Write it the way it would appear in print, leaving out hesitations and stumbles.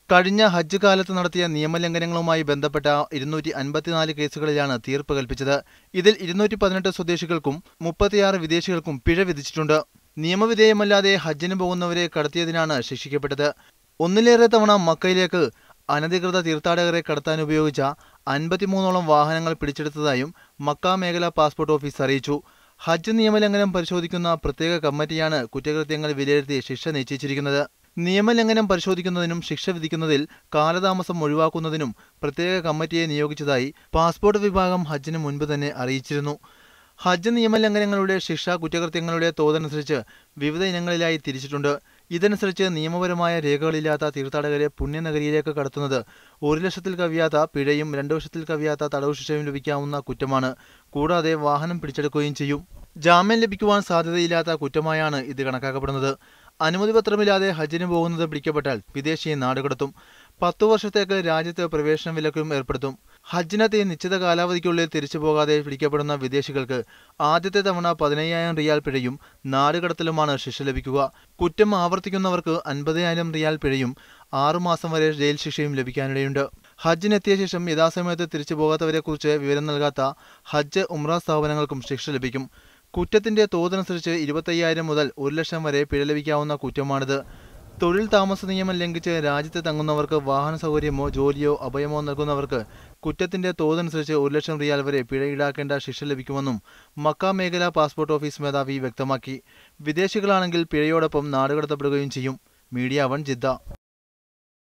കഴിഞ്ഞ ഹജ്ജ് കാലത്ത് നടത്തിയ നിയമലംഘനങ്ങളുമായി ബന്ധപ്പെട്ട 254 കേസുകളിലാണ് തീർപ്പ് കൽപ്പിച്ചത്. ഇതിൽ 218 സ്വദേശികൾക്കും 36 വിദേശികൾക്കും പിഴ വിധിച്ചിട്ടുണ്ട്. നിയമവിധേയമല്ലാതെ ഹജ്ജിന് പോകുന്നവരെ കടത്തിയതിനാണ് ശിക്ഷിക്കപ്പെട്ടത്. ഒന്നിലേറെ തവണ മക്കയിലേക്ക് അനധികൃത തീർത്ഥാടകരെ കടത്താൻ ഉപയോഗിച്ച 53ഓളം വാഹനങ്ങൾ പിടിച്ചെടുത്തതായും മക്ക മേഖലാ പാസ്പോർട്ട് ഓഫീസ് അറിയിച്ചു. ഹജ്ജ് നിയമലംഘനം പരിശോധിക്കുന്ന പ്രത്യേക കമ്മിറ്റിയാണ് കുറ്റകൃത്യങ്ങൾ വിലയിരുത്തി ശിക്ഷ നിശ്ചയിച്ചിരിക്കുന്നത്. നിയമലംഘനം പരിശോധിക്കുന്നതിനും ശിക്ഷ വിധിക്കുന്നതിൽ കാലതാമസം ഒഴിവാക്കുന്നതിനും പ്രത്യേക കമ്മിറ്റിയെ നിയോഗിച്ചതായി പാസ്പോർട്ട് വിഭാഗം ഹജ്ജിന് മുൻപ് തന്നെ അറിയിച്ചിരുന്നു. ഹജ്ജ് നിയമലംഘനങ്ങളുടെ ശിക്ഷ കുറ്റകൃത്യങ്ങളുടെ തോതനുസരിച്ച് വിവിധ ഇനങ്ങളിലായി തിരിച്ചിട്ടുണ്ട്. ഇതനുസരിച്ച് നിയമപരമായ രേഖകളില്ലാത്ത തീർത്ഥാടകരെ പുണ്യനഗരിയിലേക്ക് കടത്തുന്നത് 1 ലക്ഷത്തിൽ കവിയാത്ത പിഴയും 2 വർഷത്തിൽ കവിയാത്ത തടവ് ശിക്ഷയും ലഭിക്കാവുന്ന കുറ്റമാണ്. കൂടാതെ വാഹനം പിടിച്ചെടുക്കുകയും ചെയ്യും. ജാമ്യം ലഭിക്കുവാൻ സാധ്യതയില്ലാത്ത കുറ്റമായാണ് ഇത് കണക്കാക്കപ്പെടുന്നത്. അനുമതി പത്രമില്ലാതെ ഹജ്ജിന് പോകുന്നത് പിടിക്കപ്പെട്ടാൽ വിദേശിയെ നാടുകടത്തും. 10 വർഷത്തേക്ക് രാജ്യത്ത് പ്രവേശന വിലക്കും ഏർപ്പെടുത്തും. ഹജ്ജിനെത്തി നിശ്ചിത കാലാവധിക്കുള്ളിൽ തിരിച്ചു പോകാതെ പിടിക്കപ്പെടുന്ന വിദേശികൾക്ക് ആദ്യത്തെ തവണ 15,000 റിയാൽ പിഴയും നാടുകടത്തലുമാണ് ശിക്ഷ ലഭിക്കുക. കുറ്റം ആവർത്തിക്കുന്നവർക്ക് 50,000 റിയാൽ പിഴയും 6 മാസം വരെ ജയിൽ ശിക്ഷയും ലഭിക്കാനിടയുണ്ട്. ഹജ്ജിനെത്തിയ ശേഷം യഥാസമയത്ത് തിരിച്ചു പോകാത്തവരെക്കുറിച്ച് വിവരം നൽകാത്ത ഹജ്ജ് ഉംറ സ്ഥാപനങ്ങൾക്കും ശിക്ഷ ലഭിക്കും. കുറ്റത്തിന്റെ തോതനുസരിച്ച് 25,000 മുതൽ 1 ലക്ഷം വരെ പിഴ ലഭിക്കാവുന്ന കുറ്റമാണിത്. തൊഴിൽ താമസ നിയമം ലംഘിച്ച് രാജ്യത്ത് തങ്ങുന്നവർക്ക് വാഹന സൗകര്യമോ ജോലിയോ അഭയമോ നൽകുന്നവർക്ക് കുറ്റത്തിന്റെ തോതനുസരിച്ച് 1 ലക്ഷം റിയാൽ വരെ പിഴ ഈടാക്കേണ്ട ശിക്ഷ ലഭിക്കുമെന്നും മക്ക മേഖലാ പാസ്പോർട്ട് ഓഫീസ് മേധാവി വ്യക്തമാക്കി. വിദേശികളാണെങ്കിൽ പിഴയോടൊപ്പം നാടുകടത്തപ്പെടുകയും ചെയ്യും. Media 1 Jeddah.